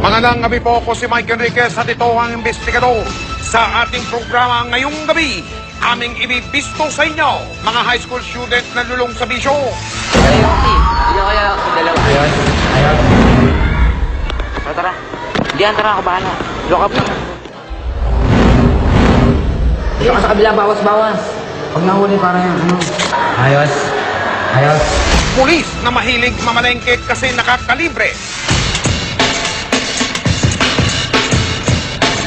Magandang gabi po, ako si Mike Enriquez at ito ang investigador. Sa ating programa ngayong gabi, aming ibibisto sa inyo, mga high school student na lulong sa bisyo. Kaya ako dalawa. Ayun. Tara. Tara ako bahala. Lock up na. Dito ka sa kabila, bawas-bawas. Pag nahuli para yan, Ayos. Pulis na mahilig mamalengke kasi nakakalibre.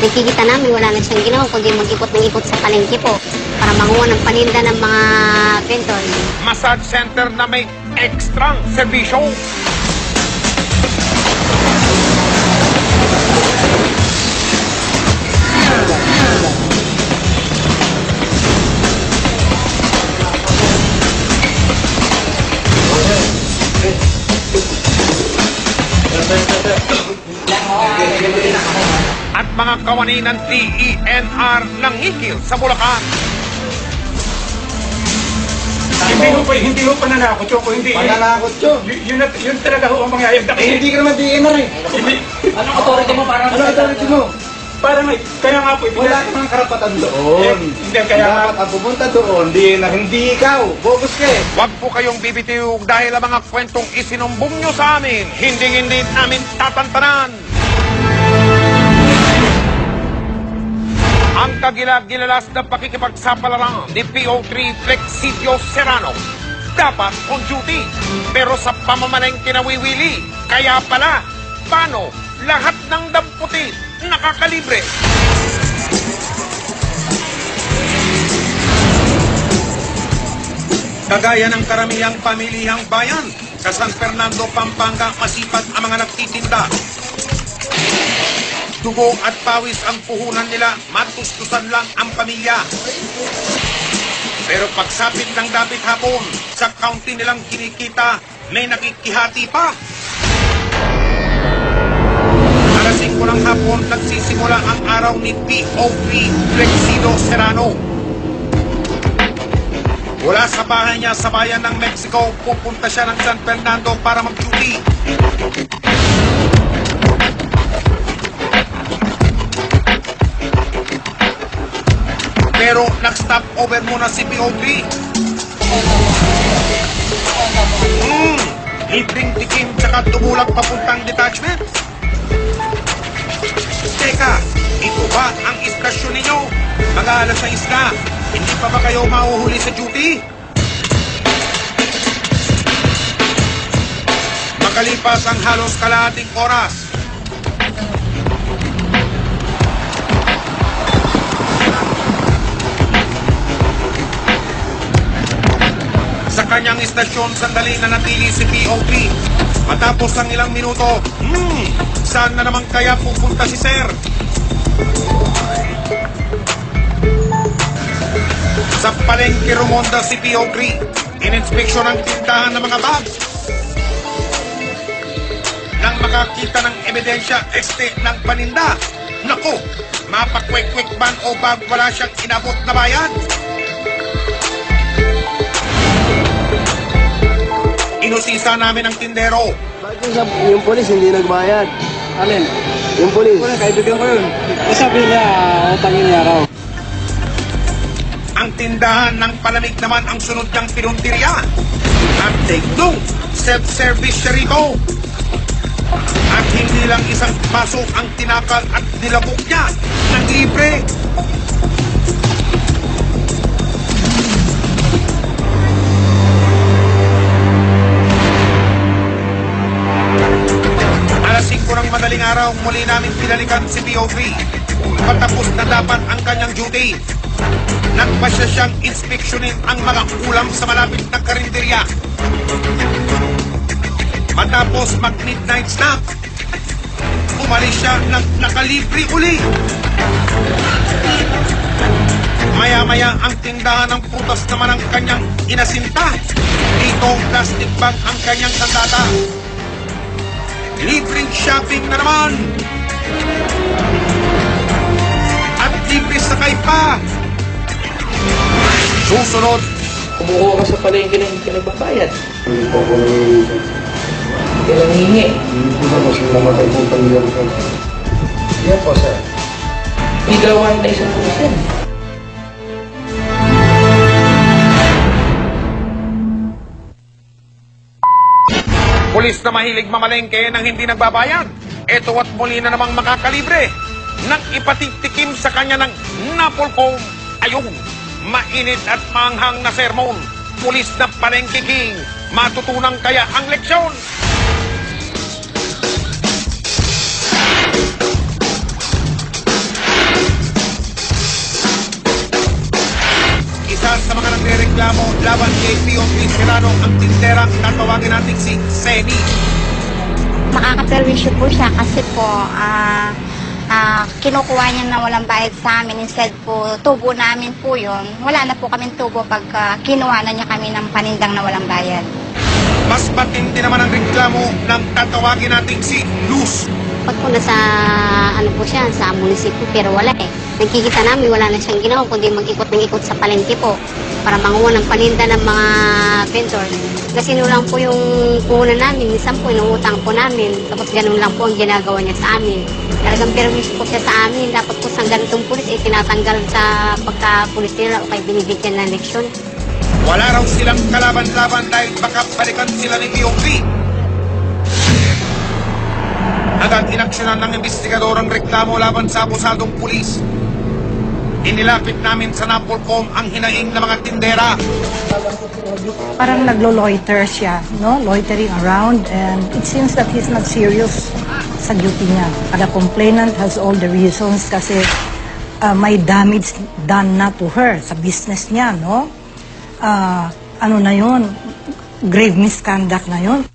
Nakikita namin wala na siyang ginawa kundi mag-ikot ng ikot sa palengke po para manguha ng paninda ng mga vendor. Massage center na may extra serbisyo. At mga kawani ng DENR ng Ikil sa Bulacan. Hindi ho pananakot yun. Hindi. Pananakot yun. Yun talaga ho ang mangyayari. Hindi ka naman DNR eh. Hindi. Anong authority mo para Ano authority mo? Para may, kaya nga po. Wala ka mga karapatan doon. Hindi, kaya nga. Dapat ang pumunta doon, hindi ikaw. Bogus ka eh. Huwag po kayong bibitiw dahil ang mga kwentong isinumbong nyo sa amin, hindi namin tatantanan. Ang kagilag-gilalas na pakikipagsapalaran ni PO3 Flexidio Serrano dapat on duty pero sa pamamalengke nawiwili. Kaya pala, paano lahat ng damputi nakakalibre? Kagaya ng karamihang pamilihang bayan, sa San Fernando, Pampanga, masipag ang mga nagtitinda. Dugo at pawis ang puhunan nila, matustusan lang ang pamilya. Pero pagsapit ng dapit hapon, sa county nilang kinikita, may nakikihati pa. Alas 5 ng hapon, nagsisimula ang araw ni PO3 Flexido Serrano. Mula sa bahay niya sa bayan ng Mexico, pupunta siya ng San Fernando para mag-duty. Pero nag-stop over muna si PO3. Libreng tikim tsaka tumulak papuntang detachment. Teka, ito ba ang istasyon ninyo? Mag-aalas 6 na. Hindi pa ba kayo mahuhuli sa duty? Makalipas ang halos kalahating oras, sa kanyang istasyon, sandali na natili si PO3. Matapos ang ilang minuto, saan na naman kaya pupunta si Sir? Sa palengke rumonda si PO3, in-inspeksyon ang tindahan ng mga bag. Nang makakita ng ebidensya este ng paninda, naku, mapakwek-kwek man o bag wala siyang inabot na bayad. Inusisa namin ang tindero. Bakit yung polis hindi nagbayad? Alin? Yung polis. Kaibigan ko yun. Sabi niya, utangin niya raw. Ang tindahan ng palamig naman ang sunod niyang pinuntirya. At take note, self-service siya rito. At hindi lang isang baso ang tinakal at nilabok niya ng libre. Alas 5 ng madaling araw, muli namin pinalikan si PO3. Patapos na dapat ang kanyang duty. Nagpasya siyang inspeksyonin ang mga ulam sa malapit na karinderya. Matapos mag-midnight snack, umalis siya ng nakalibre uli. Maya-maya ang tindahan ng prutas naman ang kanyang inasinta. Dito, plastic bag ang kanyang sandata. Libreng shopping na naman. At libre sakay pa. Susunod, Kumukuha ka sa palengke na hindi ka nagbabayad. Kailang hingi. Hindi po naman sila namatay po pamilya ko. Yan po, sir. Igawain na isang pulis yan. Pulis na mahilig mamalengke nang hindi nagbabayad. Eto at muli na namang makakalibre. Nang ipatitikim sa kanya ng Napolcom. Ayun, mainit at maanghang na sermon. Pulis na palengke king. Matutunan kaya ang leksyon. Isa sa mga nagrereklamo laban kay Pio Cristiano ang tinderang tatawagin natin si Seni. Nakaka-perwisyo po siya kasi po kinukuha niya na walang bayad sa amin. Instead po, tubo namin po yun. Wala na po kaming tubo pag kinuha na niya kami ng panindang na walang bayad. Mas matindi naman ang reklamo ng tatawagin natin si Luz. Pag po nasa, ano po siya, sa munisipyo, pero wala eh. Nagkikita namin, wala na siyang ginawa, kundi mag-ikot ng ikot sa palengke po para manguha ng paninda ng mga vendor. Kasi lang po yung puhunan namin, minsan po inuutang po namin, tapos ganun lang po ang ginagawa niya sa amin. Talagang permis po siya sa amin, dapat po sa ganitong pulis, tinatanggal sa pagka-pulis nila o kaya binibigyan ng leksyon. Wala raw silang kalaban-laban dahil baka balikan sila ni POV. Agad inaksyonan ng investigador ang reklamo laban sa abusadong pulis. Inilapit namin sa Napolcom ang hinaing ng mga tindera. Parang naglo-loiter siya, no? Loitering around, and it seems that he's not serious sa duty niya. The complainant has all the reasons kasi may damage done na to her sa business niya, no? Ano na yun? Grave misconduct na yun.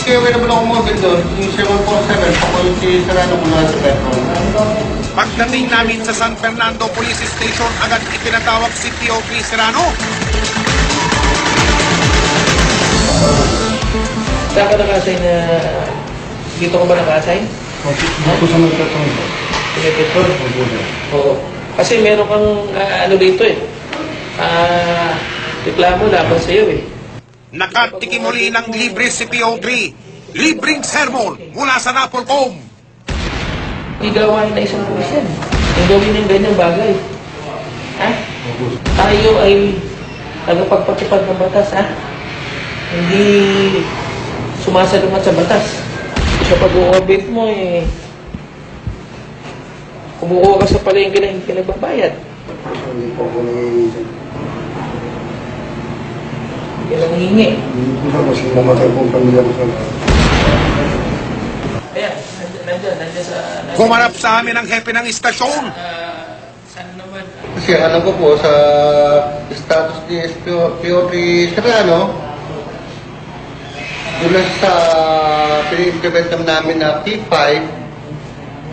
Kaya available ako mga doon, yung 747, pakulit si Serrano mula sa Petron. Pagdating namin sa San Fernando Police Station, agad ipinatawag si POV Serrano. Saan ka nakasay na... Dito ka ba nakasay? Dito sa Petron. Petrol? Oo. Kasi meron kang ano dito eh. Reklamo laban sa iyo eh. Nakatikim muli ng libre si PO3. Libreng sermon mula sa Napolcom. Igawain na isang pulis yan. Yung gawin ng ganyang bagay. Ha? Tayo ay tagapagpatupad ng batas, ha? Hindi sumasalungat sa batas. Sa pag-uobit mo, eh, kumukuha ka sa palengke na hindi ka nagbabayad. Hindi po ako nangyayisip. Kailang hingi. Hindi po naman sila namatay po pamilya ko. Ayan, nandiyan sa... Humarap sa amin ang hepe ng istasyon. Saan naman? Kasi alam ko po sa status ni POP Serrano, yun lang sa pinag-implement namin na P5,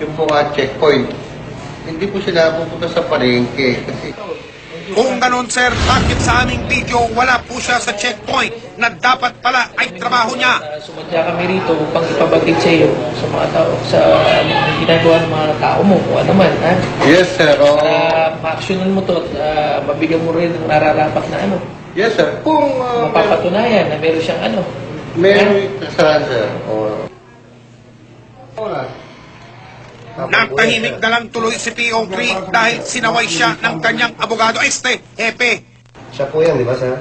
yung po checkpoint. Hindi po sila pupunta sa palengke. Kasi Kung ganun sir, bakit sa aming video wala po siya sa checkpoint na dapat pala ay trabaho niya? Sumadya kami rito upang ipabagit sa iyo sa mga tao, sa ginagawa ng mga tao mo, kung ano man, ha? yes, sir. Para ma-actionan mo to at mabigyan mo rin ng nararapat na ano. Yes, sir. Kung Mapapatunayan na meron siyang ano. meron kasalanan, sir. Wala. Natahimik na lang tuloy si PO3 dahil sinaway siya ng kanyang abogado. Hepe. Siya po yan, di ba, sir?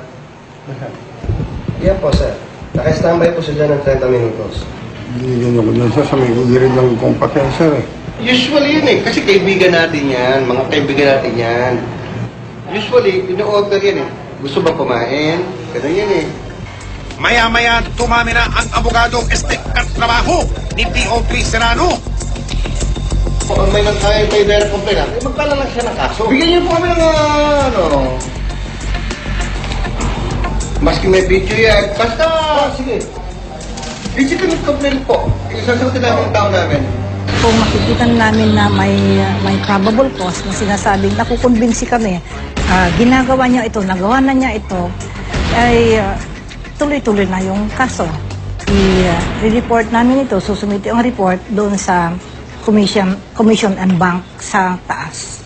Yan po, sir. Naka-standby po siya dyan ng 30 minutos. Binigyan ako dyan, sir, sa may ulirin ng kumpatyan, sir. Usually yun eh, kasi kaibigan natin yan, mga kaibigan natin yan. Usually, ino-order yan eh. Gusto ba kumain? Ganun yan eh. Maya-maya tumami na ang abogado at trabaho ni PO3 Serrano. Kung may nagkaya tayo direct complaint, magkala lang siya ng kaso. Bigyan niyo po kami ng maski may video yan, basta, sige. Legitimate complaint po. Isasagutin namin ang tao namin. Kung makikita namin na may probable cause na sinasabing nakukumbinsi kami, ginagawa niya ito, nagawa na niya ito, ay tuloy-tuloy na yung kaso. I-report namin ito, susumiti ang report doon sa commission and bank sa taas.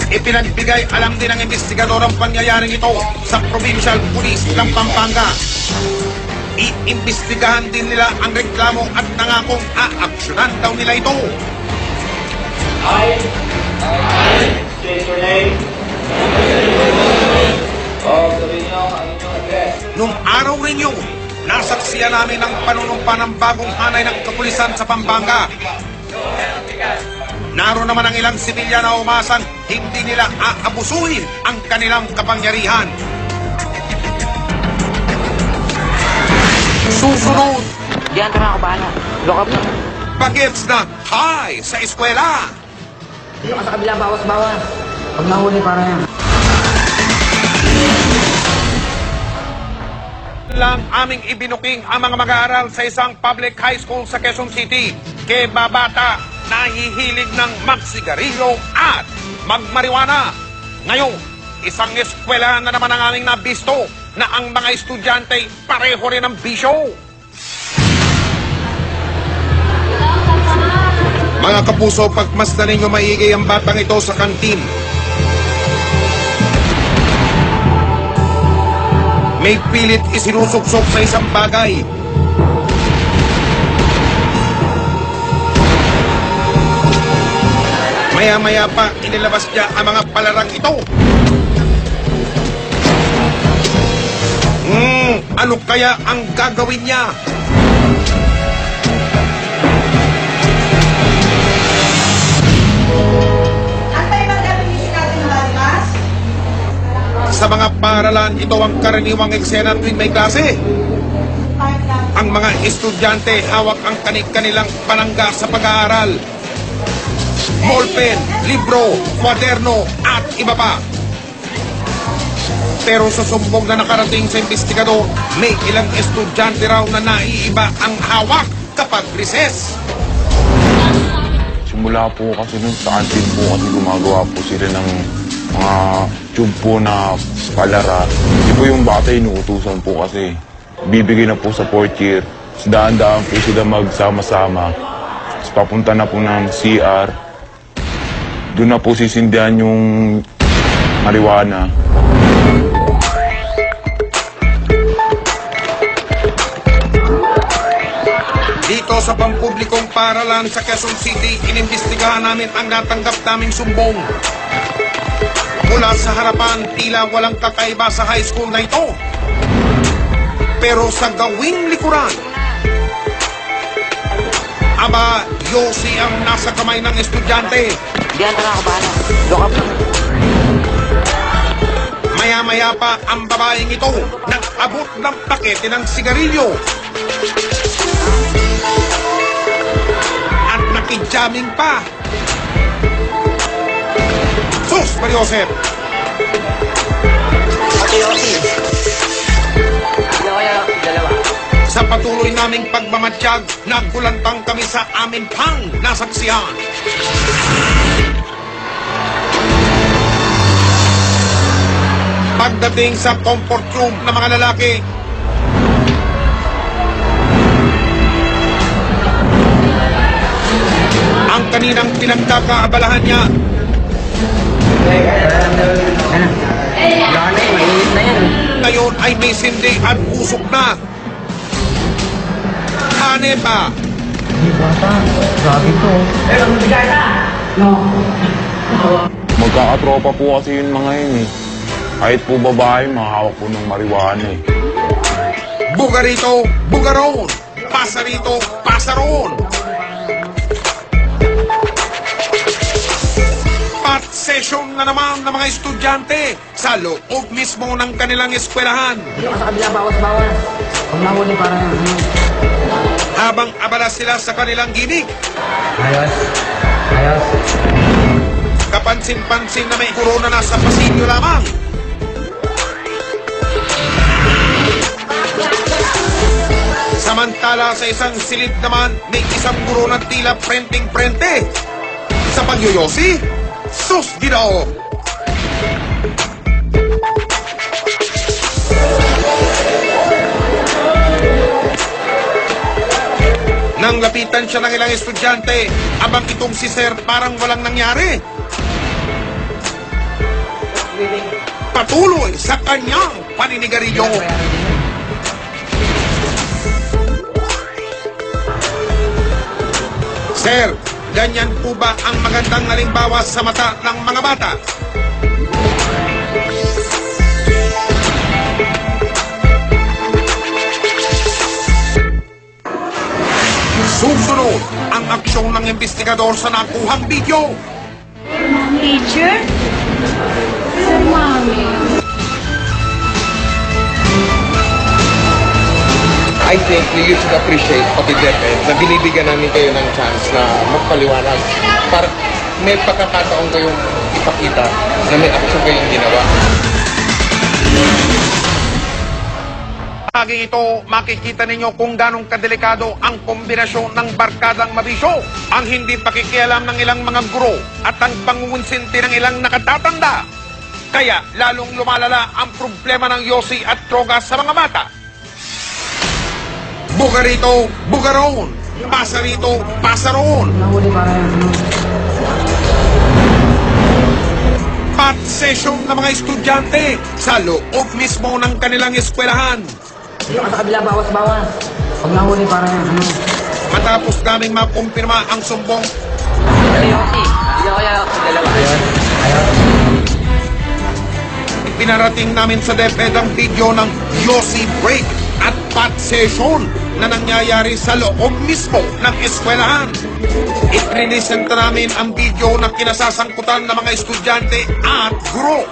Ipinagbigay alam din ng investigador ang pangyayaring ito sa Provincial Police ng Pampanga. Iimbestigahan din nila ang reklamo at nangakong aaksyonan daw nila ito. State your name. Sabihin nyo ang inyong address. Nung araw rin yun, nasaksiyan namin ang panunumpa ng bagong hanay ng kapulisan sa Pampanga. Naroon naman ang ilang sibilyan na umasang hindi nila aabusuhin ang kanilang kapangyarihan. Susunod, Diyan ka na ako bahala. Lock up na. bagets na high sa eskwela. Dito ka sa kabila, bawas-bawas. Pag nahuli, para yan. Lang aming ibinuking ang mga mag-aaral sa isang public high school sa Quezon City. Kay babata, nahihilig ng magsigarilyo at magmariwana. Ngayon, isang eskwela na naman ang aming nabisto na ang mga estudyante pareho rin ng bisyo. Mga kapuso, pagmasdan ninyo maigi ang batang ito sa kantin. May pilit isinusuksok sa isang bagay. Maya-maya pa, inilabas niya ang mga palarang ito. Ano kaya ang gagawin niya? Sa mga paaralan, ito ang karaniwang eksena tuwing may klase. Ang mga estudyante hawak ang kanilang panangga sa pag-aaral. Ballpen, libro, kwaderno, at iba pa. Pero sa sumbong na nakarating sa investigador, may ilang estudyante raw na naiiba ang hawak kapag recess. Simula po kasi nun sa canteen po kasi gumagawa po sila ng mga tube po na palara. Hindi po yung bata inuutusan po kasi bibigay na po sa 4th year. Daan-daan po sila magsama-sama. Tapos papunta na po ng CR. Doon na po sisindihan yung marijuana. Dito sa pampublikong paaralan sa Quezon City, inimbestigahan namin ang natanggap naming sumbong. Mula sa harapan, tila walang kakaiba sa high school na ito. Pero sa gawing likuran, aba, yosi ang nasa kamay ng estudyante. Diyan ka na ako bahala. Lock up na. Maya-maya pa ang babaeng ito nag-abot ng pakete ng sigarilyo. At nakijamming pa. Sus, Mariosep! Ate Yossi. Sino kaya dalawa? Sa patuloy naming pagmamatsyag, nagkulantang kami sa amin pang nasaksihan. Pagdating sa comfort room ng mga lalaki, ang kaninang pinagkakaabalahan niya, ngayon ay may sindi at usok na. Ane pa. Magkakatropa po kasi yung mga yun eh. Kahit po babae, mahawak po ng marijuana eh. Buga rito, buga roon. Pasa rito, pasa roon. Part session na naman ng mga estudyante sa loob mismo ng kanilang eskwelahan. Dito ka sa kabila, bawas-bawas. Pag nahuli, para yan. Habang abala sila sa kanilang gimmick, Ayos. Ayos. kapansin-pansin na may corona na sa pasilyo lamang. Samantala sa isang silid naman, may isang guro na tila prenting-prente. Sa pagyoyosi, sus Ginoo! Nang lapitan siya ng ilang estudyante, abang itong si Sir parang walang nangyari. Patuloy sa kanyang paninigarilyo. Sir, ganyan po ba ang magandang halimbawa sa mata ng mga bata? Susunod ang aksyon ng investigador sa nakuhang video. Teacher? Mommy. I think you should appreciate pati DepEd na binibigyan namin kayo ng chance na magpaliwanag para may pagkakataon kayong ipakita na may action kayong ginawa. Lagi ito, makikita ninyo kung ganong kadelikado ang kombinasyon ng barkadang mabisyo, ang hindi pakikialam ng ilang mga guro at ang pangungunsinti ng ilang nakatatanda. Kaya lalong lumalala ang problema ng yosi at droga sa mga bata. Buga rito, buga roon. Pasa rito, pasa roon. Pat session ng mga estudyante sa loob mismo ng kanilang eskwelahan. Dito ka sa kabila, bawas-bawas. Pag nahuli para yan, ano? Matapos naming makumpirma ang sumbong, pinarating namin sa DepEd ang video ng Yossi Break at Pat Session na nangyayari sa loob mismo ng eskwelahan. Iprinisenta namin ang video na kinasasangkutan ng mga estudyante at guro.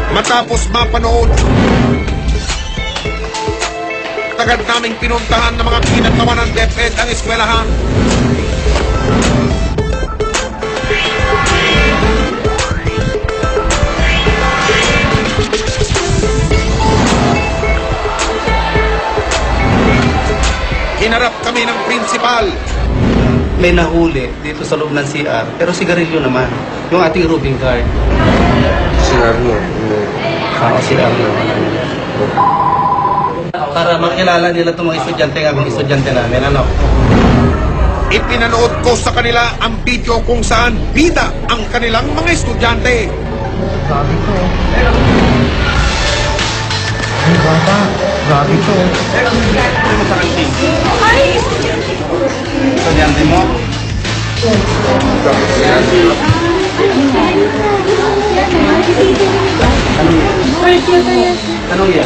Matapos mapanood, tagad naming pinuntahan ng mga kinatawa ng DepEd ang eskwelahan. Hinarap kami ng principal. May nahuli dito sa loob ng CR, pero sigarilyo naman. Yung ating roving guard. CR nyo. CR naman. Para makilala nila itong mga estudyante nga kung estudyante namin, ano? Ipinanood ko sa kanila ang video kung saan bida ang kanilang mga estudyante. Estudyante mo? Anong yan?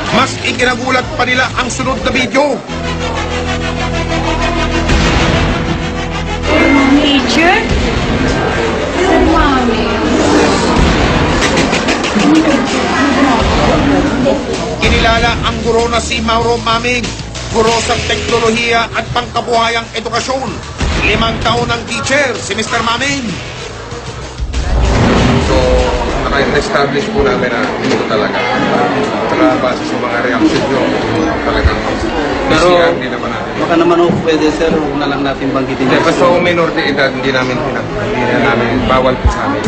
Mas ikinagulat pa nila ang sunod na video. Teacher? Mommy. Kinilala ang guro na si Mauro Maming, guro sa teknolohiya at pangkabuhayang edukasyon. 5 taon ng teacher, si Mr. Maming. So, naka-establish po namin na ito talaga. Saka base sa mga reaction nyo, talagang Pero, hindi naman natin. baka naman pwede sir, huwag na lang natin banggitin. Hindi, basta kung minor de edad, hindi na namin bawal po sa amin.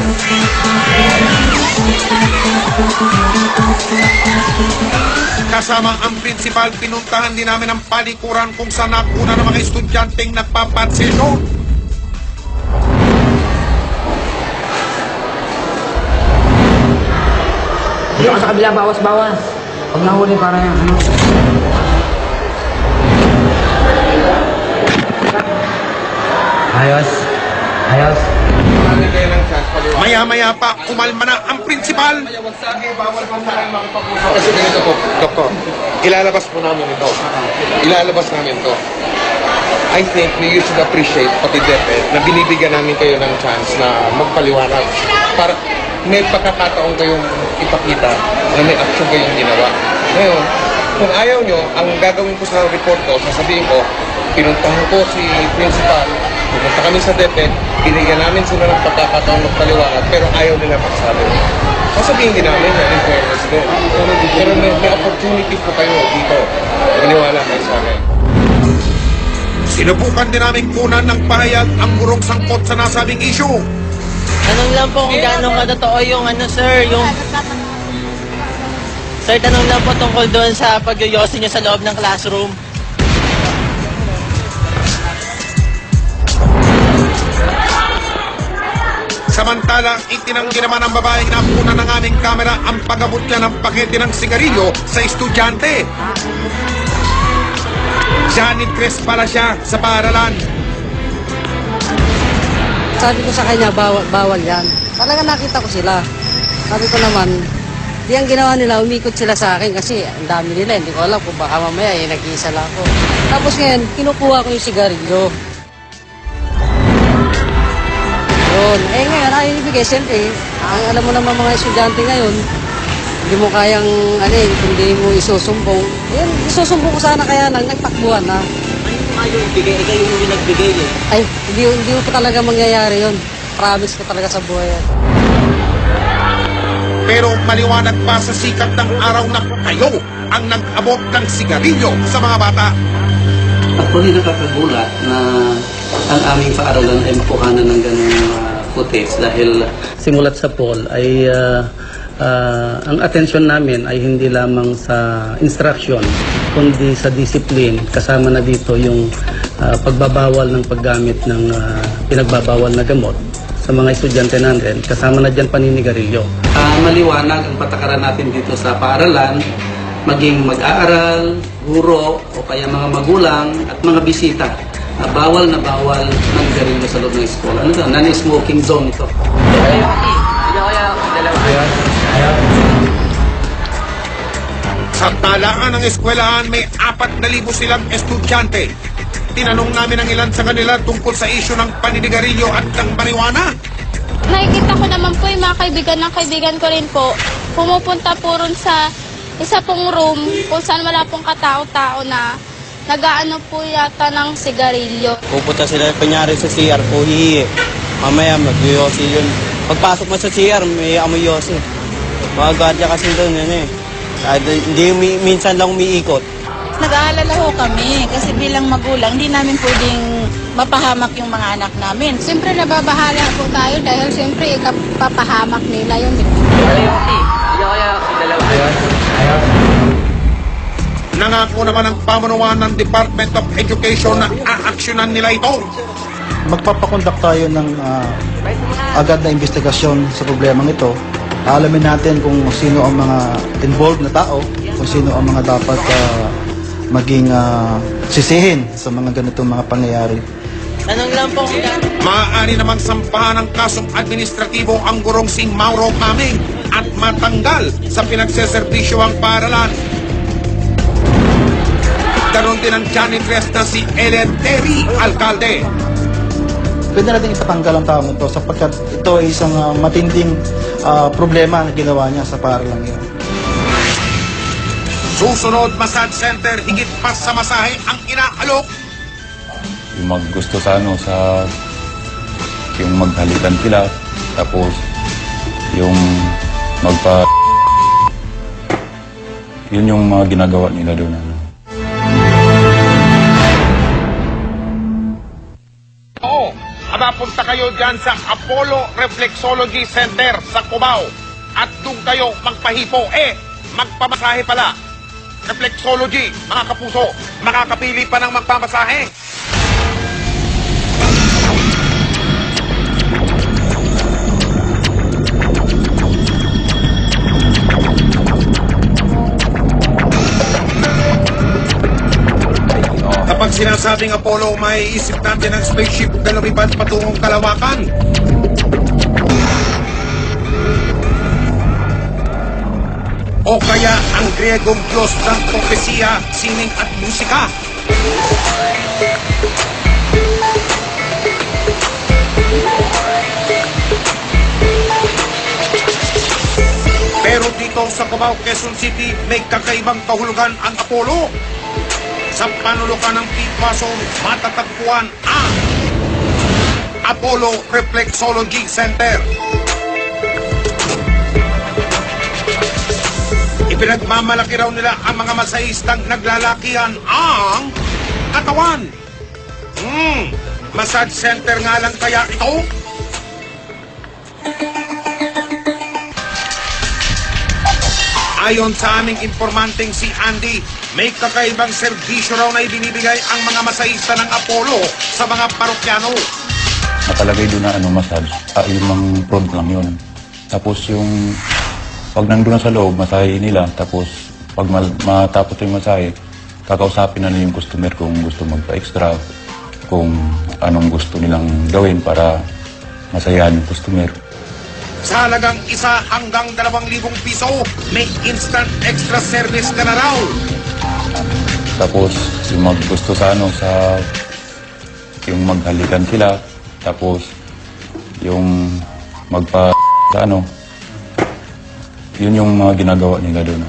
Kasama ang principal, pinuntahan din namin ang palikuran kung saan nakuna ng mga estudyanteng nagpapatsesyon. Dito ka sa kabila, bawas-bawas. Pag nahuli para yan, ano? Ayos. Ayos. Namin kayo ng chance paliwanag. Maya-maya pa, umalma na ang principal. Kasi ganito po, Doktor, ilalabas po namin ito. Ilalabas namin ito. I think you should appreciate pati DepEd na binibigyan namin kayo ng chance na magpaliwanag para may pagkakataon kayong ipakita na may action kayong ginawa. Ngayon, kung ayaw nyo, ang gagawin ko sa report ko, sasabihin ko, pinuntahan ko si principal, pumunta kami sa DepEd, binigyan namin sila ng pagkakataon magpaliwanag, pero ayaw nila magsabi. Sasabihin din namin na in fairness din. Pero may opportunity po kayo dito. Maniwala kayo sa akin. Sinubukan din namin kunan ng pahayag ang gurong sangkot sa nasabing issue. Tanong lang po kung gaano katotoo yung ano sir, yung Sir, tanong lang po tungkol doon sa pag-yoyosi niyo sa loob ng classroom. Samantalang itinanggi naman ng babaeng napuna ng aming kamera ang pag-abot niya ng pakete ng sigarilyo sa estudyante. Janitress pala siya sa paaralan. Sabi ko sa kanya, bawal yan. Talaga nakita ko sila. Sabi ko naman, di ang ginawa nila, umikot sila sa akin kasi ang dami nila. Hindi ko alam kung baka mamaya nag-iisa lang ako. Tapos ngayon, kinukuha ko yung sigarilyo. Yun. Ngayon, ayaw ibigay. Siyempre, ang alam mo naman mga estudyante ngayon, hindi mo kayang, hindi mo isusumbong. Yun, isusumbong ko sana kaya lang, nagtakbuhan na. Ano yung ayaw ibigay? Ikaw yung nagbigay eh. Ay, hindi ko talaga mangyayari yun. Promise ko talaga sa buhay yan. Pero maliwanag pa sa sikat ng araw na kayo ang nag-abot ng sigarilyo sa mga bata. Actually, nakakagulat na ang aming paaralan ay makuhanan ng ganung footage dahil simulat sa poll ay ang atensyon namin ay hindi lamang sa instruction kundi sa discipline. Kasama na dito yung pagbabawal ng paggamit ng pinagbabawal na gamot sa mga estudyante natin. Kasama na dyan paninigarilyo. Maliwanag ang patakaran natin dito sa paaralan, maging mag-aaral, guro, o kaya mga magulang at mga bisita. Bawal na bawal ng garilyo sa loob ng school. Ano ito? Non-smoking zone ito. Sa talaan ng eskwelahan, may 4,000 silang estudyante. Tinanong namin ang ilan sa kanila tungkol sa isyu ng paninigarilyo at ng marijuana. Nakikita ko naman po yung mga kaibigan ng kaibigan ko rin po. Pumupunta po rin sa isa pong room kung saan wala pong katao-tao na nag-aano po yata ng sigarilyo. Pupunta sila kunyari sa CR po, hihi. Mamaya mag-yosi yun. Pagpasok mo sa CR, may amoy yosi. Mga guardia kasi doon yun eh. Minsan lang umiikot. Nag-aalala ho kami kasi bilang magulang, hindi namin pwedeng mapahamak yung mga anak namin. Siyempre nababahala po tayo dahil siyempre ikapapahamak nila yun. Nangako naman ang pamunuan ng Department of Education na aaksyonan nila ito. Magpapakondak tayo ng agad na investigasyon sa problemang ito. Alamin natin kung sino ang mga involved na tao, kung sino ang mga dapat maging sisihin sa mga ganitong mga pangyayari. Tanong lang po. Maaari namang sampahan ng kasong administratibo ang gurong si Mauro Maming at matanggal sa pinagseservisyo ang paaralan. Ganon din ang janitress na si Ellen Terry Alcalde. Pwede natin ipatanggal ang taong ito sapagkat ito ay isang matinding problema na ginawa niya sa paaralan yun. Susunod, massage center, higit pa sa masahe ang inaalok. Yung maggusto sa yung maghalikan sila, tapos yung yun yung mga ginagawa nila doon. Oo, mapunta kayo dyan sa Apollo Reflexology Center sa Cubao. At doon kayo magpahipo, magpamasahe pala. Reflexology, mga kapuso, makakapili pa ng magpamasahe. Kapag sinasabing Apollo, may isip natin ang spaceship na lumipad patungong kalawakan. O kaya ang Griegong Diyos ng propesiya, sining at musika. Pero dito sa Cubao, Quezon City, may kakaibang kahulugan ang Apollo. Sa panulukan ng Pitwaso, matatagpuan ang Apollo Reflexology Center. Ipinagmamalaki raw nila ang mga masahistang naglalakihan ang katawan. Massage center nga lang kaya ito? Ayon sa aming informanteng si Andy, may kakaibang serbisyo raw na ibinibigay ang mga masahista ng Apollo sa mga parokyano. Nakalagay doon na massage. Yung mga front lang yun. Tapos yung pag nandun na sa loob, masahe nila. Tapos pag matapos yung masahe, kakausapin na nila yung customer kung gusto magpa-extra, kung anong gusto nilang gawin para masayahan yung customer. Sa halagang 1 hanggang 2,000 piso, may instant extra service ka na raw. Tapos yung maggusto sa yung maghalikan sila. Tapos yung yun yung mga ginagawa nila doon.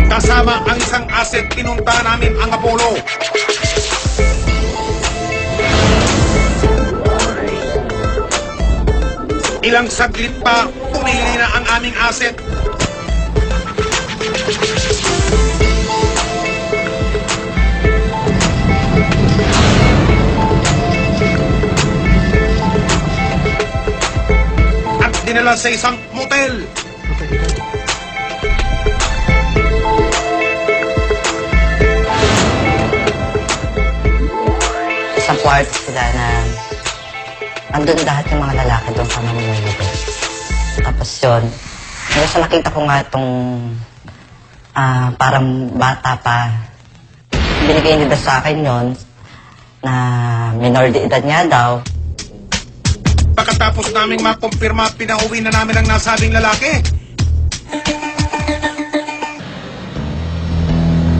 Kasama ang isang asset, pinunta namin ang Apollo. Ilang saglit pa, pumili na ang aming asset. At dinala sa isang motel. Isang kwarto sila na andun lahat yung mga lalaki doon sa mamimili. Tapos yun, hanggang sa nakita ko nga itong parang bata pa. Binigay nila sa akin yon na minor de edad nga daw. Pagkatapos naming makumpirma, pinauwi na namin ang nasabing lalaki.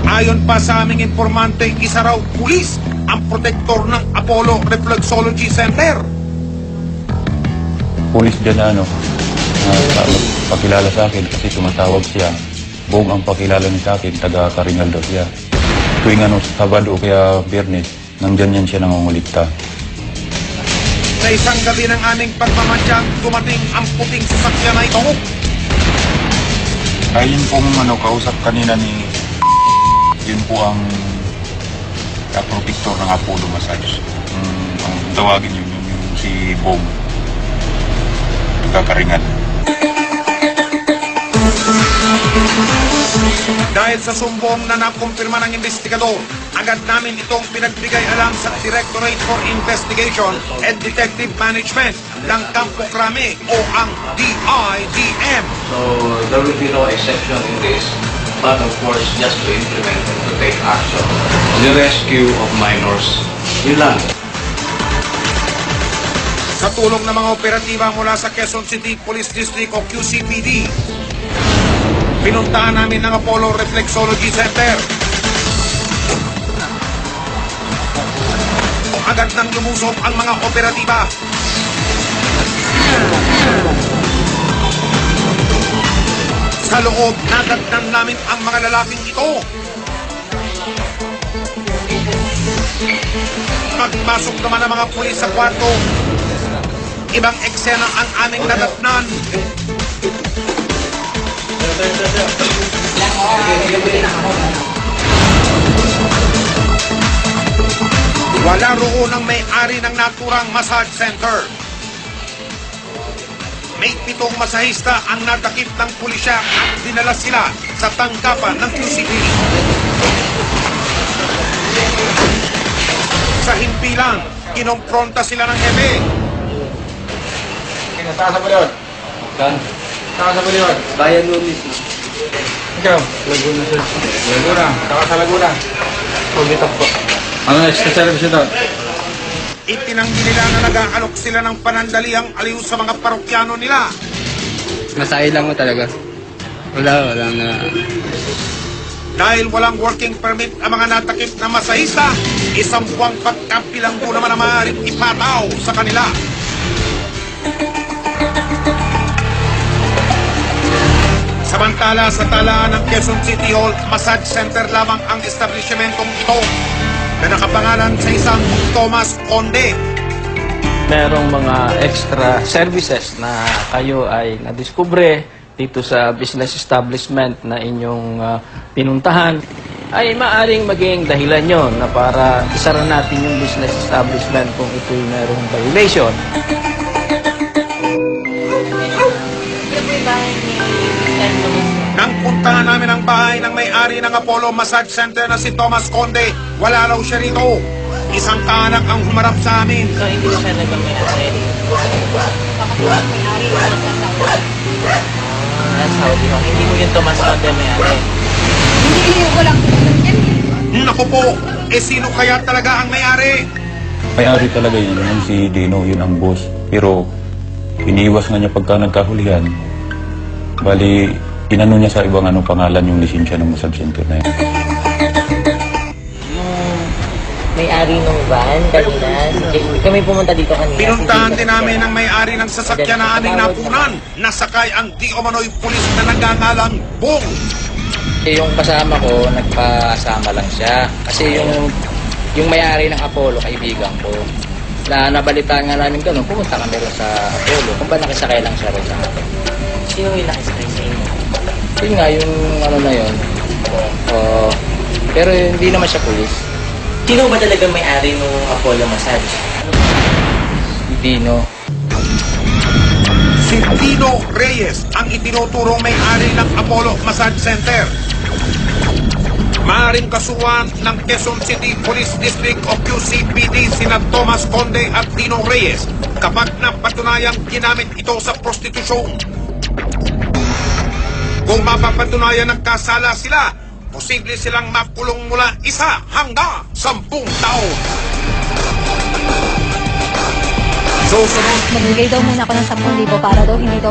Ayon pa sa aming informante, isa raw pulis ang protektor ng Apollo Reflexology Center. Pulis dyan na pakilala sa akin kasi tumatawag siya. Buong ang pakilala niya sa akin, taga Karingal daw siya. Tuwing Sabado o kaya Biyernes, nandyan yan siya nangungulikta. Sa isang gabi ng aming pagmamadyang, dumating ang puting sasakyan na ito. Ayun pong kausap kanina ni yun po ang protector ng Apollo Massage. Ang tawagin yun yung si Bong. Kakaringan. Dahil sa sumbong na nakumpirma ng investigador, agad namin itong pinagbigay alam sa Directorate for Investigation and Detective Management ng Campo Crame o ang DIDM. So there will be no exception in this, but of course just to implement and to take action. The rescue of minors, yun lang. Sa tulong ng mga operatiba mula sa Quezon City Police District o QCPD, pinuntahan namin ang Apollo Reflexology Center. Agad nang lumusok ang mga operatiba. Sa loob, nadatnan namin ang mga lalaking ito. Pagpasok naman ng mga pulis sa kwarto, ibang eksena ang aming nadatnan. Wala roon ang may-ari ng naturang massage center. May 7 masahista ang natakip ng pulisya at dinala sila sa tanggapan ng QCPD. Sa himpilan, kinompronta sila ng hepe. Saan sa Baliwan? Saan sa Baliwan? Bayan mo mismo. Ikaw? Laguna, sir. Laguna. Saka sa Laguna. Pagbitak po. Ano extra service ito? Itinanggi nila na nag-aalok sila ng panandaliang aliw sa mga parokyano nila. Masaya lang mo talaga. Wala na. Dahil walang working permit ang mga natakip na masahista, 1 buwang pagkabilanggo naman ang maaaring ipataw sa kanila. Samantala, sa talaan ng Quezon City Hall, massage center lamang ang establishmentong ito na nakapangalan sa isang Thomas Conde. Merong mga extra services na kayo ay nadiskubre dito sa business establishment na inyong pinuntahan, ay maaring maging dahilan yon na para isara natin yung business establishment kung ito'y merong violation. namin ang may-ari ng Apollo Massage Center na si Thomas Conde. Wala raw siya rito. Isang kaanak ang humarap sa amin. So, hindi siya nagmamayari. Saudi ho. Hindi mo yung Thomas Conde may-ari. Hindi ko lang Naku po, sino kaya talaga ang may-ari? May-ari talaga yun, yung si Dino, yun ang boss. Pero iniiwas nga niya pagka nagkahulihan. Bali, inano niya sa ibang pangalan yung lisensya ng massage center na yun. May-ari ng van kanina. Kami pumunta dito kanina. Pinuntahan din namin ang may-ari ng sasakyan na aming napunan. Nasakay ang di umano'y pulis na nagngangalang Bong. Yung kasama ko, nagpasama lang siya. Kasi yung may-ari ng Apollo, kaibigan ko. Nabalitaan nga namin ganun, pumunta kami rin sa Apollo. Kung ba nakisakay lang siya rin sa atin. Sino yung nakisakay sa inyo? Yun nga, yung na yun. Pero hindi naman siya pulis. Sino ba talaga may-ari ng Apollo Massage? Si Dino. Si Dino Reyes ang itinuturong may-ari ng Apollo Massage Center. Maaring kasuhan ng Quezon City Police District o QCPD sina Thomas Conde at Dino Reyes kapag napatunayang ginamit ito sa prostitusyon. Kung mapapatunayan ng kasala sila, posible silang makulong mula 1 hanggang 10 taon. Susunod, Magbigay daw muna ako ng 10,000 para daw hindi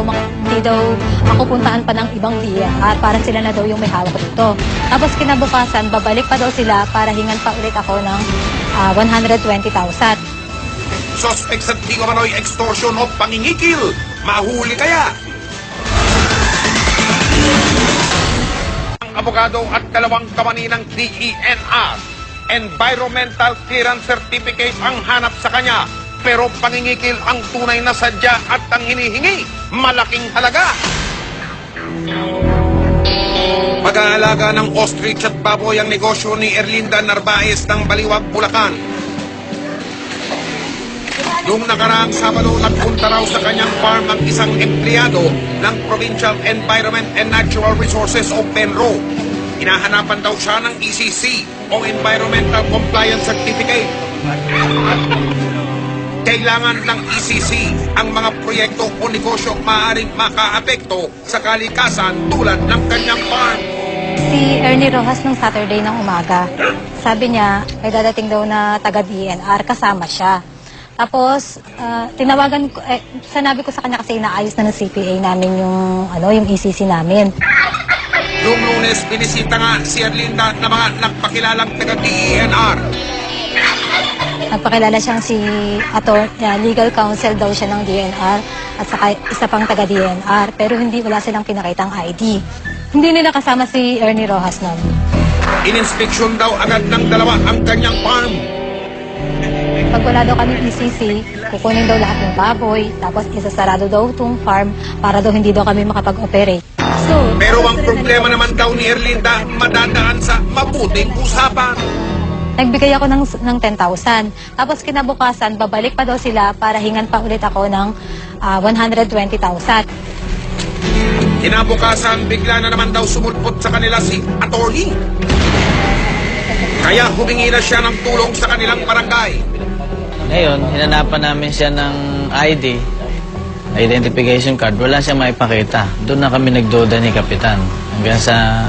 daw ako puntaan pa ng ibang DNR para sila na daw yung may hawak dito. Tapos kinabukasan, babalik pa daw sila para hingan pa ulit ako ng 120,000. suspect sa di umano'y extortion o pangingikil. Mahuli kaya? Ang abogado at 2 kawani ng DENR, Environmental Clearance Certificate ang hanap sa kanya. Pero pangingikil ang tunay na sadya at ang hinihingi, malaking halaga. Pag-aalaga ng ostrich at baboy ang negosyo ni Erlinda Narvaez ng Baliwag, Bulacan. Noong nakaraang Sabado, nagpunta raw sa kanyang farm ang isang empleyado ng Provincial Environment and Natural Resources o PENRO. Hinahanapan daw siya ng ECC o Environmental Compliance Certificate. Kailangan ng ECC ang mga proyekto o negosyo maaaring makaapekto sa kalikasan tulad ng kanyang farm. Si Ernie Rojas nung Saturday ng umaga, sabi niya, may dadating daw na taga-DNR, kasama siya. Tapos, tinawagan ko, sanabi ko sa kanya kasi inaayos na ng CPA namin yung ECC namin. Noong Lunes, binisita nga si Erlinda na mga nagpakilalang taga-DENR. Nagpakilala siyang legal counsel daw siya ng DNR at saka isa pang taga-DNR, pero wala silang pinakitang ID. Hindi nila kasama si Ernie Rojas nun. Ininspeksyon daw agad ng 2 ang kanyang farm. Pag wala daw kami ECC, kukunin daw lahat ng baboy, tapos isasarado daw itong farm para daw hindi daw kami makapag-operate. Pero ang problema naman daw ni Erlinda, madadaan sa mabuting usapan. Nagbigay ako ng 10,000. Tapos kinabukasan, babalik pa daw sila para hingan pa ulit ako ng 120,000. Kinabukasan, bigla na naman daw sumulpot sa kanila si attorney. Kaya humingi na siya ng tulong sa kanilang barangay. Ngayon, hinanapan namin siya ng ID, identification card. Wala siya maipakita. Doon na kami nagduda ni Kapitan. Hanggang sa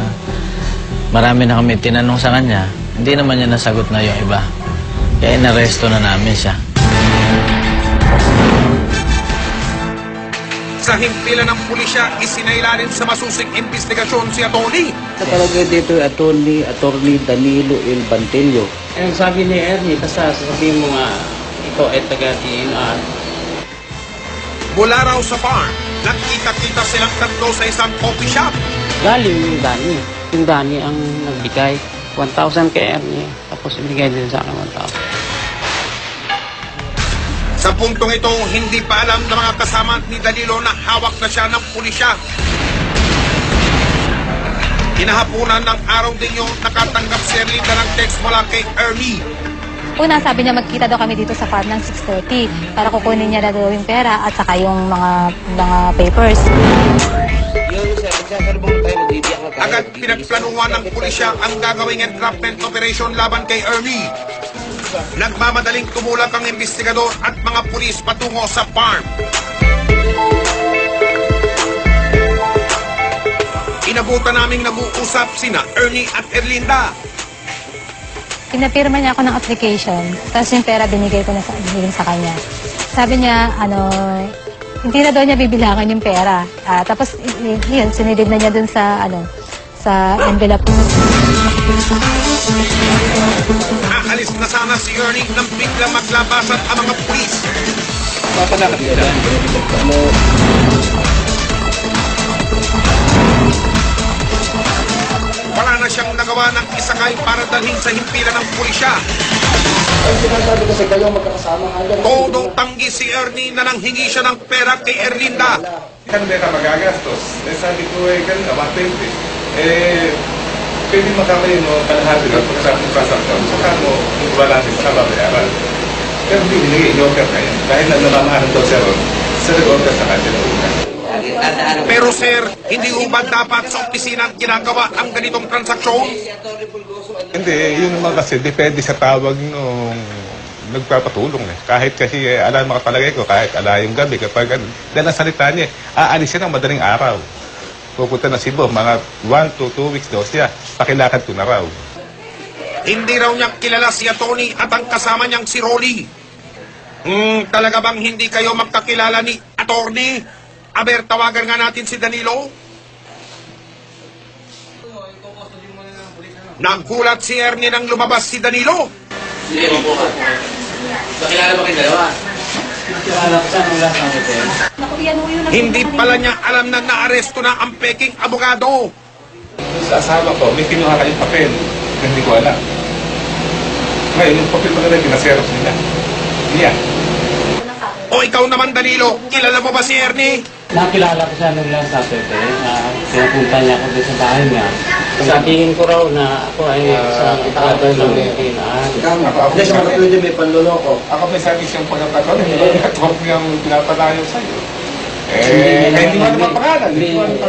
marami na kami tinanong sa kanya, hindi naman niya nasagot na yung iba. Kaya inaresto na namin siya. Sa himpilan ng pulisya, isinailalim sa masusing investigasyon si attorney. Talaga dito Attorney Danilo El Bantillo. And sabi ni Ernie, sasabihin mo nga, ikaw ay taga-DNR. Mula raw sa farm, nagkita-kita silang 3 sa isang coffee shop. Galing yung Dani. Yung Dani ang nagbigay. 1,000 kay Ernie. Tapos ibigay din sa akin 1,000. Sa puntong ito, hindi pa alam ng mga kasama ni Danilo na hawak na siya ng pulisya. Kinahapunan ng araw din yung nakatanggap si Erlinda ng text mula kay Ernie. Una, sabi niya magkita daw kami dito sa farm ng 6:30 para kukunin niya na daw yung pera at saka yung mga papers. Agad pinagplanuhan ng pulisya ang gagawing entrapment operation laban kay Ernie. Nagmamadaling tumulak ang investigador at mga pulis patungo sa farm. Inabutan naming nag-uusap sina Ernie at Erlinda. Pinapirma niya ako ng application, tapos yung pera binigay ko na sa kanya. Sabi niya, hindi na daw niya bibilangan yung pera. Tapos yun, sinilid na niya dun sa envelope. Aalis na sana si Ernie nang biglang maglabasan ang mga pulis. Wala na siyang nagawa ng isakay para dalhin sa himpilan ng pulisya. Ang sinasabi kasi kayo magkakasama nga. Todong tanggi si Ernie na nanghingi siya ng pera kay Erlinda. Kan ka magagastos. Sabi ko, ganun na, 120. Pwede makamay mo kalahati lang pagkasama ng transaction. Saka mo, kung wala natin sa babayaran. Pero hindi binigay, in-offer na yan. Dahil nagmamahal daw siya ron, sa nag-offer sa kanya na una. Pero sir, hindi ho ba dapat sa opisina ginagawa ang ganitong transaksyon? Hindi, yun naman kasi depende sa tawag nung nagpapatulong eh. Kahit kasi alam mga palagay ko, kahit ala yung gabi, kapag dahil ang salita niya, aalis siya ng madaling araw. Pupunta na Cebu, mga 1 to 2 weeks daw siya. Pakilakad ko na raw. Hindi raw niya kilala si Tony at ang kasama niyang si Rolly. Talaga bang hindi kayo magkakilala ni Attorney? Aber, tawagan nga natin si Danilo. Naggulat si Ernie nang lumabas si Danilo. Sige, mabuo ka. Kakilala ba kayo dalawa? Nakilala ko siya nung last ng hotel. Hindi pala niya alam na naaresto na ang peking abogado. Sa asawa ko, may kinuha kayong papel. Hindi ko alam. Ngayon, yung papel pa na pinaseros nila. Niya. O ikaw naman Danilo, kilala mo ba si Ernie? Nakilala ko siya nung last Saturday na pinapunta niya ako doon sa bahay niya. Sabihin ko raw na ako ay sa tagal ng pinaan. Hindi siya makapwede may panloloko. Ako may sabi siyang pagkakataon, hindi ko network niyang pinapalayo sa'yo. Hindi mo naman pangalan.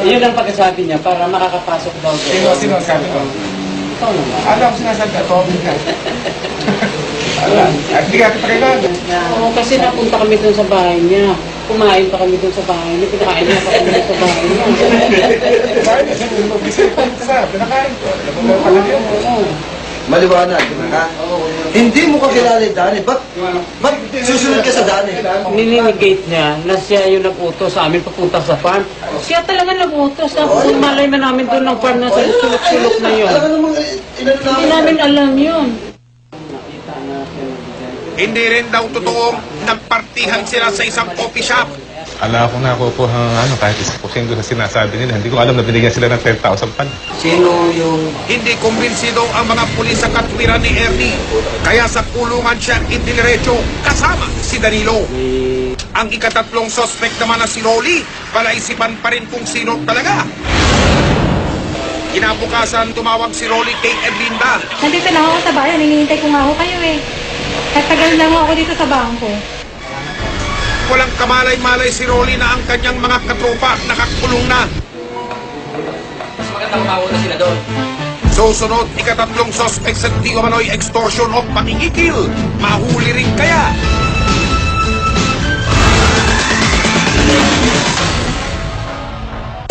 Yun ang pagkasabi niya para makakapasok daw. Sino ang sabi ko? Ikaw naman. Alam ko sinasabi ako. Alam. At hindi ka pakilala. Oo, kasi napunta kami doon sa bahay niya. Kumain pa kami doon sa bahay niya. Pinakain niya pa kami doon sa bahay niya. Bakit? Kasi mag-isip pa sa pinakain ko. Alam mo pala yun. Maliwanag, ha? Hindi mo kakilala ni Danny. Ba't susunod ka sa Danny? Nininigate niya na siya yung nag-utos sa amin papunta sa farm. Siya talaga nag-utos. Tapos malay man namin doon ng farm na sa sulok-sulok na yun. Alam mo namang, Hindi namin alam yun. Hindi rin daw totoong nagpartihan sila sa isang coffee shop. Alam ko na ako po kahit 1% doon na sinasabi nila. Hindi ko alam na binigyan sila ng 10,000 pa. Sino yung... Hindi kumbinsido ang mga pulis sa katwiran ni Ernie. Kaya sa kulungan siya inidiretso kasama si Danilo. Ang ikatatlong suspect naman na si Rolly, palaisipan pa rin kung sino talaga. Kinabukasan tumawag si Rolly kay Erlinda. Nandito na ako sa bayan, hinihintay ko nga ako kayo eh. Tatagal na ako dito sa bangko. Walang kamalay-malay si Rolly na ang kanyang mga katropa nakakulong na. Mas magandang mauna sila doon. Susunod, ikatatlong suspect sa di umano'y extortion o pangingikil. Mahuli rin kaya?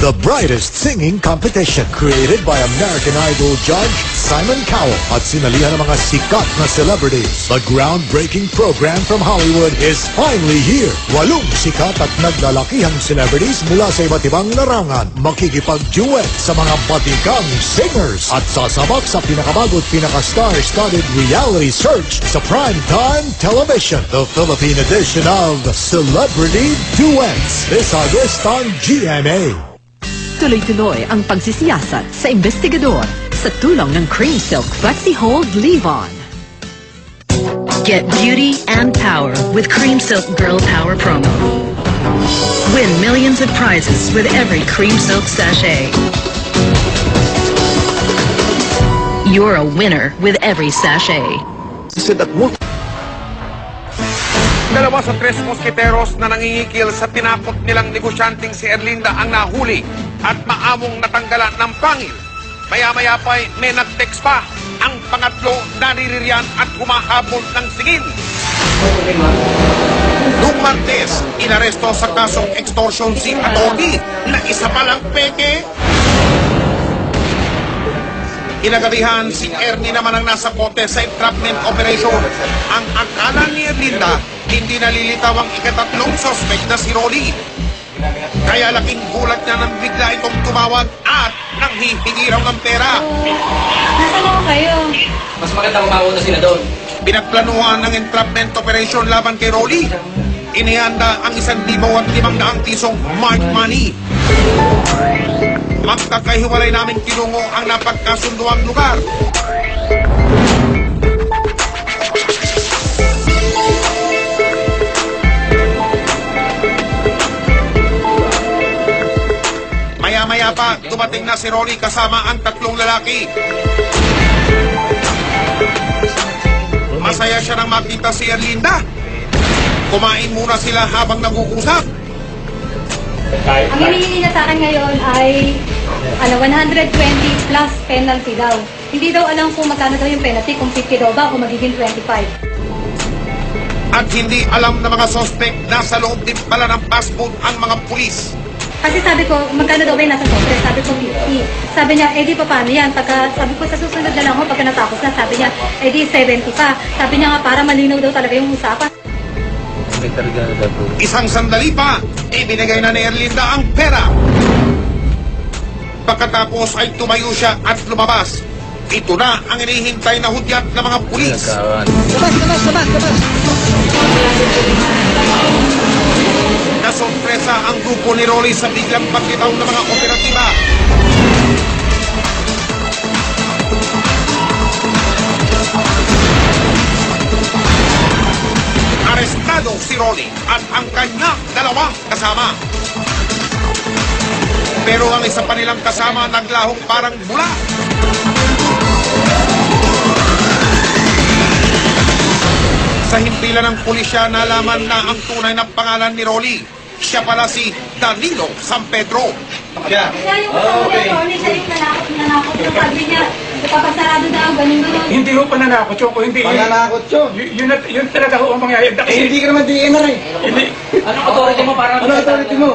The brightest singing competition created by American Idol judge Simon Cowell at sinalihan ng mga sikat na celebrities. The groundbreaking program from Hollywood is finally here. 8 sikat at naglalakihang celebrities mula sa iba't ibang larangan makikipag-duet sa mga batikang singers at sasabak sa pinakabago't pinaka-star-studded reality search sa primetime television. The Philippine edition of Celebrity Duets this August on GMA. Tuloy-tuloy ang pagsisiyasat sa investigador sa tulong ng Cream Silk Flexi Hold Leave-On. Get beauty and power with Cream Silk Girl Power promo. Win millions of prizes with every Cream Silk sachet. You're a winner with every sachet. said that Dalawa sa tres mosquiteros na nangingikil sa tinakot nilang negosyanteng si Erlinda ang nahuli at maamong natanggalan ng pangil. Maya-maya pa'y may nag-text pa. Ang pangatlo nariririyan at humahabol ng singil. Noong Martes, inaresto sa kasong extortion si Atty. na isa palang peke. Kinagabihan, si Ernie naman ang nasa kote sa entrapment operation. Ang akala ni Erlinda, hindi nalilitaw ang ikatatlong suspect na si Rolly. Kaya laking gulat niya nang bigla itong tumawag at nanghihingi raw ng pera. Nasaan ako kayo? Mas magandang mauna sila doon. Pinagplanuhan ng entrapment operation laban kay Rolly. Inihanda ang 1,500 pisong mark money. Magkakahiwalay namin kinungo ang napagkasunduang lugar. Maya-maya pa, dumating na si Rolly kasama ang tatlong lalaki. Masaya siya nang makita si Erlinda. Kumain muna sila habang nag-uusap. Ang hinihingi niya sa akin ngayon ay 120 plus penalty daw. Hindi daw alam kung magkano daw yung penalty, kung 50 daw ba o magiging 25. At hindi alam na mga sospek nasa loob din pala ng fast food ang mga pulis. Kasi sabi ko, magkano daw ba yung nasa software? Sabi ko 50. Sabi niya, di pa paano yan? Sabi ko, sa susunod na lang ako, pagka natapos na, sabi niya, di 70 pa. Sabi niya nga, para malinaw daw talaga yung usapan. Isang sandali pa, ibinigay na ni Erlinda ang pera. Pagkatapos ay tumayo siya at lumabas. Ito na ang inihintay na hudyat ng mga pulis. Nasorpresa ang grupo ni Rolly sa biglang pagbitaw ng mga operatiba. Arestado si Rolly at ang kanyang dalawang kasama. Pero ang isa pa nilang kasama naglahong parang bula. Sa himpilan ng pulisya, nalaman na ang tunay na pangalan ni Rolly. Siya pala si Danilo San Pedro. Siya yung kasama niya, Tony, siya yung nanakot yung sabi niya, kapasarado daw, ganun-ganun. Hindi ho pananakot yun. Kung hindi, Pananakot yun. yun talaga ho ang mangyayari. Hindi ka naman DNR eh. Hindi. Anong authority mo para Ano authority mo?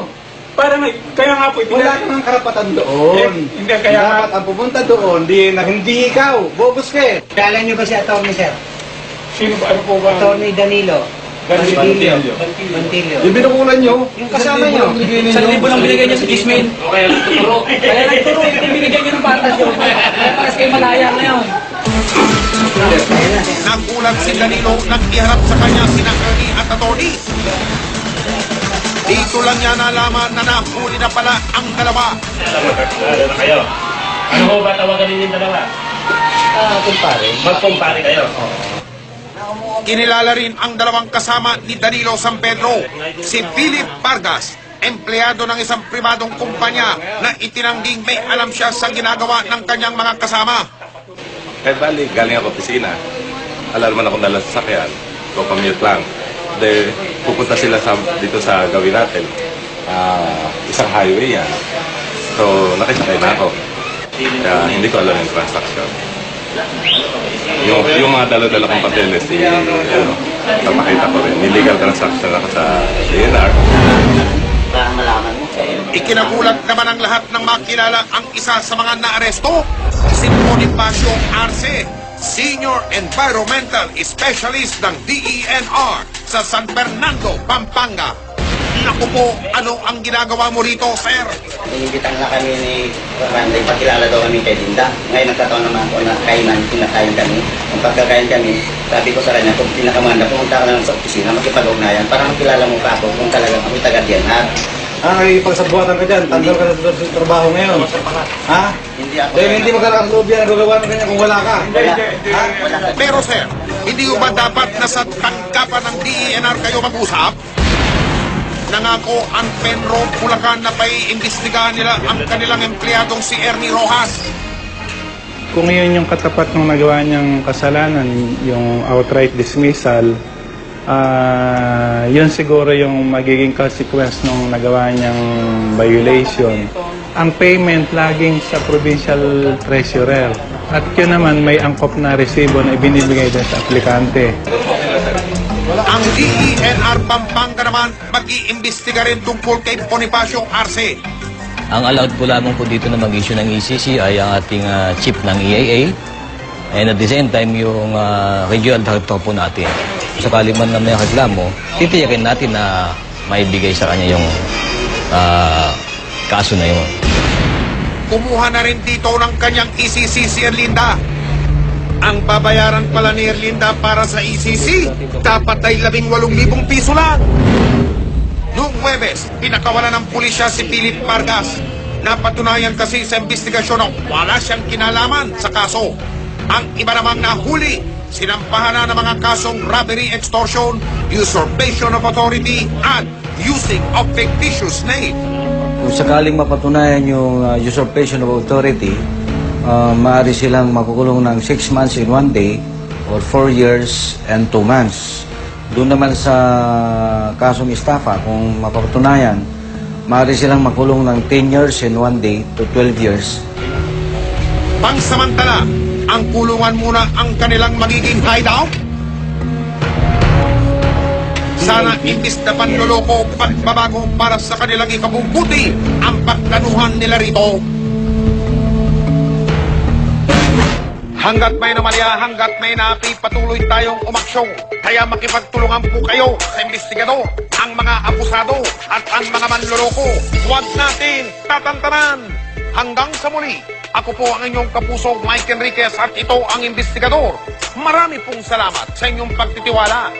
Parang, kaya nga po, Wala kang karapatan doon. Hindi, kaya Dapat ang pupunta doon, hindi ikaw. Bobos ka eh. Kala niyo ba si Atty. Sir? Sino ba? Ano po ba? Atty. Danilo. Bantilio. Yung binukulan nyo, yung kasama nyo. 1,000 lang binigay niya sa Gismin. O kaya nagtuturo. Kaya nagtuturo, binigay niya ng patas yun. Kaya paras kayo malaya ngayon. Nagulat si Danilo nang iharap sa kanya sina Ernie at Atty. Dito lang niya nalaman na nahuli na pala ang dalawa. Ano na kayo? Ano ho ba tawagan ninyo dalawa? Kumpare. Magkumpare kayo. Kinilala rin ang dalawang kasama ni Danilo San Pedro, si Philip Vargas, empleyado ng isang pribadong kumpanya na itinangging may alam siya sa ginagawa ng kanyang mga kasama. Bali, galing ako opisina. Alam naman akong dala sa sakyan. So, commute lang. De, pupunta sila dito sa gawin natin. Isang highway yan. So, nakisakay na ako. Kaya hindi ko alam yung transaction. Yung mga dala-dala kong papeles, napakita ko rin. Illegal transaction ako sa DNR. Para malaman mo. Ikinagulat naman ang lahat ng makilala ang isa sa mga naaresto, si Bonifacio Arce, Senior Environmental Specialist ng DENR sa San Fernando, Pampanga. Naku po, ano ang ginagawa mo rito, sir? Inimbitan na kami ni Randy, pakilala daw kami kay Linda. Ngayon nagkataon naman ako na kinakain kami. Kung pagkakain kami, sabi ko sa kanya, kung pinakamanda, pumunta ka lang sa opisina, makipag-ugnayan para makilala mo pa ako kung talagang ako'y taga-DNR. Nakikipagsabuhatan ka dyan, tanggal ka na sa trabaho ngayon. Ha? Hindi ako. Dahil hindi magkakasloob yan, nagagawa ng kanya kung wala ka. Pero sir, hindi ba dapat nasa tanggapan ng DENR kayo mag-usap? Nangako ang Penro, Bulacan na paiimbestigahan nila ang kanilang empleyadong si Ernie Rojas. kung yun yung katapat ng nagawa niyang kasalanan, yung outright dismissal, yun siguro yung magiging consequence ng nagawa niyang violation. Ang payment laging sa provincial treasurer. At yun naman may angkop na resibo na ibinibigay din sa aplikante. Ang DENR Pampanga naman mag-iimbestiga rin tungkol kay Bonifacio Arce. Ang allowed po lamang po dito na mag-issue ng ECC ay ang ating chief ng EAA and at the same time yung regional director po natin. Kung sakali man na may reklamo, titiyakin natin na maibigay sa kanya yung kaso na yun. Kumuha na rin dito ng kanyang ECC si Erlinda. Ang babayaran pala ni Erlinda para sa ECC, dapat ay 18,000 piso lang. Noong Huwebes, pinakawalan ng pulisya si Philip Vargas. Napatunayan kasi sa investigasyon na wala siyang kinalaman sa kaso. Ang iba namang nahuli, sinampahan na ng mga kasong robbery, extortion, usurpation of authority, at using of fictitious name. Kung sakaling mapatunayan yung usurpation of authority, maaari silang makukulong ng 6 months in 1 day or 4 years and 2 months. Doon naman sa kasong estafa, kung mapatunayan, maaari silang makulong ng 10 years in 1 day to 12 years. Pangsamantala, ang kulungan muna ang kanilang magiging hideout? Sana imbis na panloloko, pagbabago para sa kanilang ikabubuti ang pagplanuhan nila rito. Hanggat may namalya, hanggat may napi, patuloy tayong umaksyon. Kaya makipagtulungan po kayo sa investigador, ang mga abusado at ang mga manloloko. Huwag natin tatantanan. Hanggang sa muli, ako po ang inyong kapusong Mike Enriquez at ito ang investigador. Marami pong salamat sa inyong pagtitiwala.